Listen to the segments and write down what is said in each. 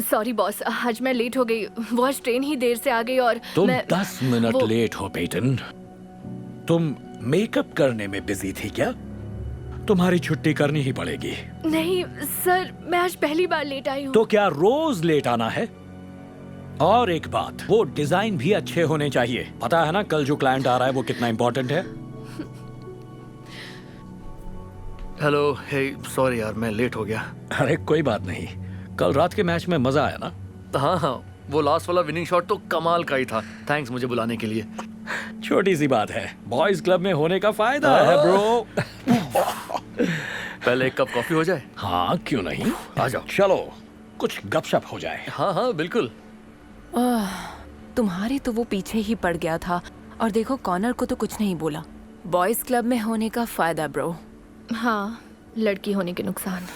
Sorry boss, आज मैं late हो गई। वो आज ट्रेन ही देर से आ गई और तुम मैं 10 मिनट लेट हो पेटन। तुम मेकअप करने में बिजी थी क्या? तुम्हारी छुट्टी करनी ही पड़ेगी। नहीं सर, मैं आज पहली बार लेट आई हूँ। तो क्या रोज लेट आना है? और एक बात, वो डिजाइन भी अच्छे होने चाहिए। पता है ना कल जो क्लाइंट आ रहा है वो कितना इंपॉर्टेंट है। हेलो, हे सॉरी यार, मैं लेट हो गया। अरे कोई बात नहीं, कल रात के मैच में मजा आया ना। हाँ हाँ, वो लास्ट वाला विनिंग शॉट तो कमाल का ही था। थैंक्स मुझे बुलाने के लिए। छोटी सी बात है, बॉयज क्लब में होने का फायदा है ब्रो। पहले एक कप कॉफी हो जाए। हाँ क्यों नहीं, आ जाओ। चलो कुछ गपशप हो जाए। हाँ हाँ बिल्कुल। तुम्हारे तो वो पीछे ही पड़ गया था और देखो कॉर्नर को तो कुछ नहीं बोला। बॉयज क्लब में होने का फायदा ब्रो। हाँ, लड़की होने के नुकसान।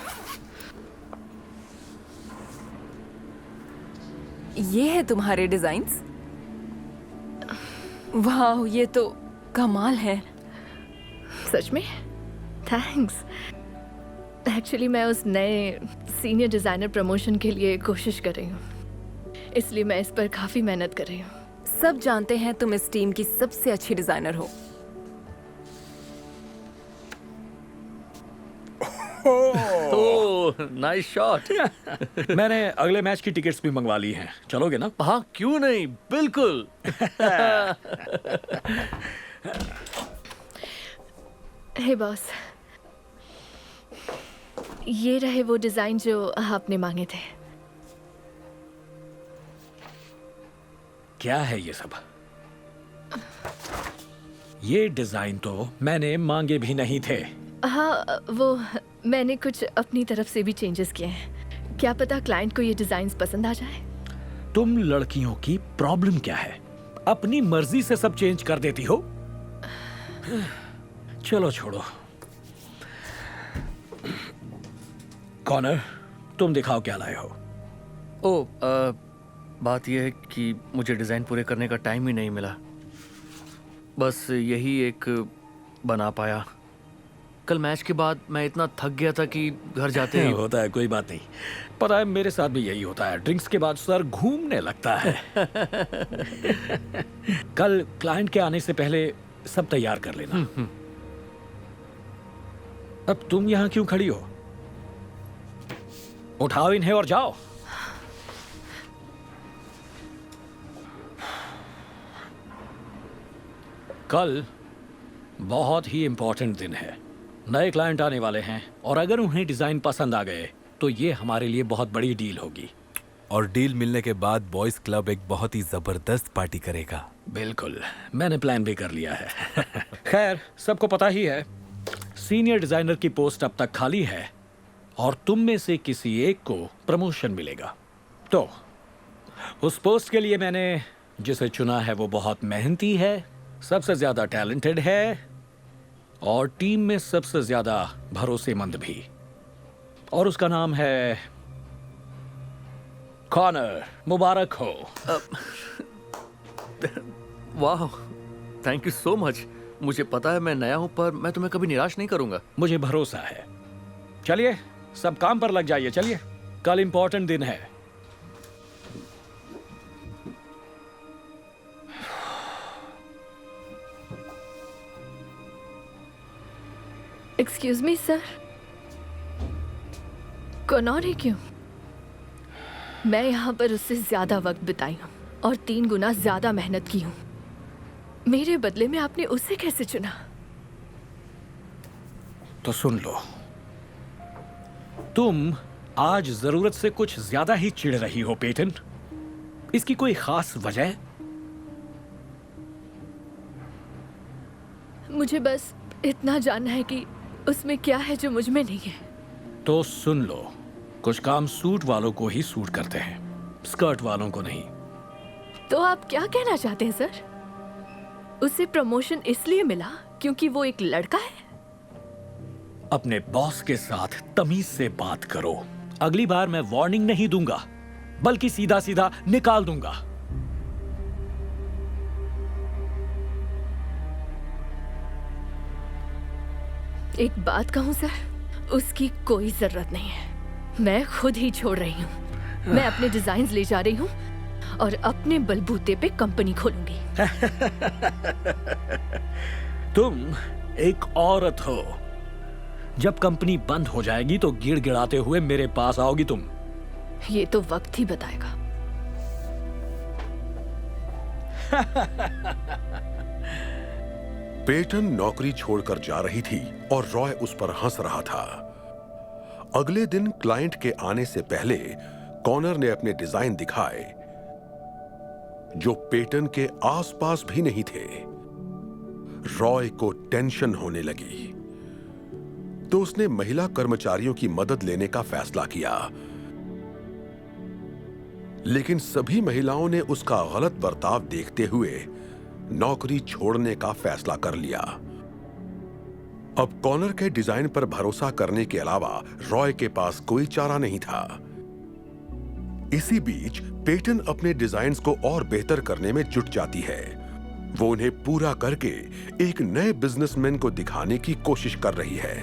ये है तुम्हारे डिजाइन्स। वाह, ये तो कमाल है। सच में थैंक्स। एक्चुअली मैं उस नए सीनियर डिजाइनर प्रमोशन के लिए कोशिश कर रही हूँ, इसलिए मैं इस पर काफी मेहनत कर रही हूँ। सब जानते हैं तुम इस टीम की सबसे अच्छी डिजाइनर हो। Oh nice shot. मैंने अगले मैच की टिकट्स भी मंगवा ली हैं, चलोगे ना? हाँ क्यों नहीं, बिल्कुल। हे बॉस, ये रहे वो डिजाइन जो आपने मांगे थे। क्या है ये सब? ये डिजाइन तो मैंने मांगे भी नहीं थे। हाँ, वो मैंने कुछ अपनी तरफ से भी चेंजेस किए हैं। क्या पता क्लाइंट को ये डिजाइन्स पसंद आ जाए। तुम लड़कियों की प्रॉब्लम क्या है? अपनी मर्जी से सब चेंज कर देती हो। चलो छोड़ो। कॉर्नर, तुम दिखाओ क्या लाए हो। बात यह है कि मुझे डिज़ाइन पूरे करने का टाइम ही नहीं मिला। बस यही एक बना पाया। कल मैच के बाद मैं इतना थक गया था कि घर जाते ही होता है, कोई बात नहीं। पता है मेरे साथ भी यही होता है, ड्रिंक्स के बाद सर घूमने लगता है। कल क्लाइंट के आने से पहले सब तैयार कर लेना। अब तुम यहाँ क्यों खड़ी हो? उठाओ इन्हें और जाओ। कल बहुत ही इंपॉर्टेंट दिन है। नए क्लाइंट आने वाले हैं और अगर उन्हें डिजाइन पसंद आ गए तो ये हमारे लिए बहुत बड़ी डील होगी। और डील मिलने के बाद बॉयज क्लब एक बहुत ही जबरदस्त पार्टी करेगा। बिल्कुल, मैंने प्लान भी कर लिया है। खैर, सबको पता ही है सीनियर डिजाइनर की पोस्ट अब तक खाली है और तुम में से किसी एक को प्रमोशन मिलेगा। तो उस पोस्ट के लिए मैंने जिसे चुना है वो बहुत मेहनती है, सबसे ज्यादा टैलेंटेड है और टीम में सबसे ज्यादा भरोसेमंद भी। और उसका नाम है कॉर्नर। मुबारक हो। वाह, थैंक यू सो मच। मुझे पता है मैं नया हूं, पर मैं तुम्हें कभी निराश नहीं करूंगा। मुझे भरोसा है। चलिए सब काम पर लग जाइए। चलिए, कल इंपॉर्टेंट दिन है। एक्सक्यूज मी सर, कॉर्नर है क्यों? मैं यहाँ पर उससे ज्यादा वक्त बिताई हूँ और 3 गुना ज्यादा मेहनत की हूँ। मेरे बदले में आपने उसे कैसे चुना? तो सुन लो, तुम आज जरूरत से कुछ ज्यादा ही चिढ़ रही हो पेटन। इसकी कोई खास वजह? मुझे बस इतना जानना है कि उसमें क्या है जो मुझ में नहीं है। तो सुन लो, कुछ काम सूट वालों को ही सूट करते हैं, स्कर्ट वालों को नहीं। तो आप क्या कहना चाहते हैं सर? उसे प्रमोशन इसलिए मिला क्योंकि वो एक लड़का है? अपने बॉस के साथ तमीज से बात करो। अगली बार मैं वार्निंग नहीं दूंगा, बल्कि सीधा सीधा निकाल दूंगा। एक बात कहूं सर, उसकी कोई जरूरत नहीं है। मैं खुद ही छोड़ रही हूँ। मैं अपने डिजाइन ले जा रही हूँ और अपने बलबूते पे कंपनी खोलूंगी। तुम एक औरत हो। जब कंपनी बंद हो जाएगी तो गिड़गिड़ाते हुए मेरे पास आओगी तुम। ये तो वक्त ही बताएगा। पेटन नौकरी छोड़कर जा रही थी और रॉय उस पर हंस रहा था। अगले दिन क्लाइंट के आने से पहले कॉनर ने अपने डिजाइन दिखाए जो पेटन के आसपास भी नहीं थे। रॉय को टेंशन होने लगी तो उसने महिला कर्मचारियों की मदद लेने का फैसला किया, लेकिन सभी महिलाओं ने उसका गलत बर्ताव देखते हुए नौकरी छोड़ने का फैसला कर लिया। अब कॉनर के डिजाइन पर भरोसा करने के अलावा रॉय के पास कोई चारा नहीं था। इसी बीच पेटन अपने डिजाइन्स को और बेहतर करने में जुट जाती है। वो उन्हें पूरा करके एक नए बिजनेसमैन को दिखाने की कोशिश कर रही है।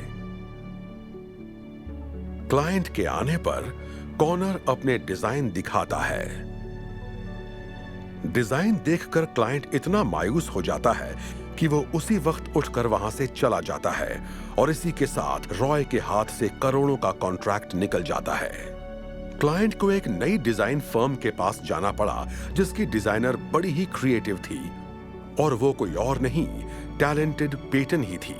क्लाइंट के आने पर कॉनर अपने डिजाइन दिखाता है। डिजाइन देखकर क्लाइंट इतना मायूस हो जाता है कि वो उसी वक्त उठकर वहां से चला जाता है और इसी के साथ रॉय के हाथ से करोड़ों का कॉन्ट्रैक्ट निकल जाता है। क्लाइंट को एक नई डिजाइन फर्म के पास जाना पड़ा जिसकी डिजाइनर बड़ी ही क्रिएटिव थी और वो कोई और नहीं, टैलेंटेड पेटन ही थी।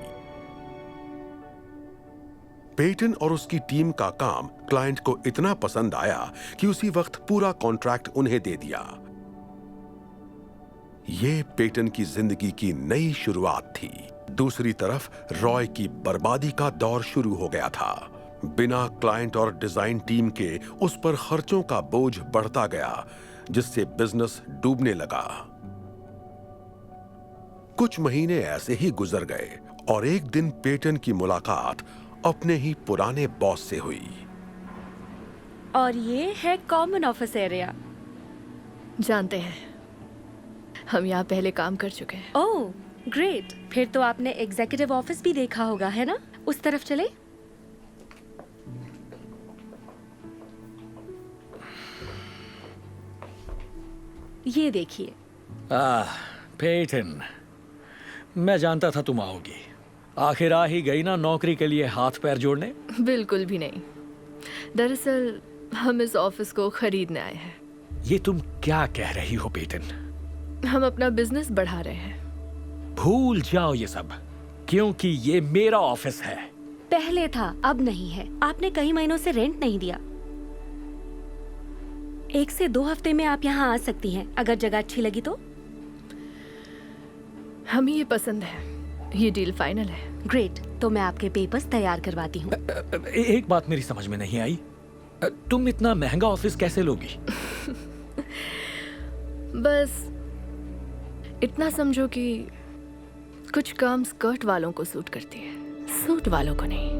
पेटन और उसकी टीम का काम क्लाइंट को इतना पसंद आया कि उसी वक्त पूरा कॉन्ट्रैक्ट उन्हें दे दिया। ये पेटन की जिंदगी की नई शुरुआत थी। दूसरी तरफ रॉय की बर्बादी का दौर शुरू हो गया था। बिना क्लाइंट और डिजाइन टीम के उस पर खर्चों का बोझ बढ़ता गया, जिससे बिजनेस डूबने लगा। कुछ महीने ऐसे ही गुजर गए और एक दिन पेटन की मुलाकात अपने ही पुराने बॉस से हुई। और ये है कॉमन ऑफिस एरिया। जानते हैं, हम यहाँ पहले काम कर चुके हैं। ओह ग्रेट, फिर तो आपने एग्जीक्यूटिव ऑफिस भी देखा होगा, है ना? उस तरफ चले। ये देखिए। पेटन, मैं जानता था तुम आओगी। आखिर आ ही गई ना नौकरी के लिए हाथ पैर जोड़ने। बिल्कुल भी नहीं। दरअसल हम इस ऑफिस को खरीदने आए हैं। ये तुम क्या कह रही हो पेटन? हम अपना बिजनेस बढ़ा रहे हैं। भूल जाओ ये सब, क्योंकि ये मेरा ऑफिस है। पहले था, अब नहीं है। आपने कई महीनों से रेंट नहीं दिया। 1 से 2 हफ्ते में आप यहाँ आ सकती हैं, अगर जगह अच्छी लगी तो। हमें ये पसंद है। ये डील फाइनल है। ग्रेट, तो मैं आपके पेपर्स तैयार करवाती हूँ। एक बात मेरी समझ में नहीं आई, तुम इतना महंगा ऑफिस कैसे लोगी? बस इतना समझो कि कुछ काम स्कर्ट वालों को सूट करती है, सूट वालों को नहीं।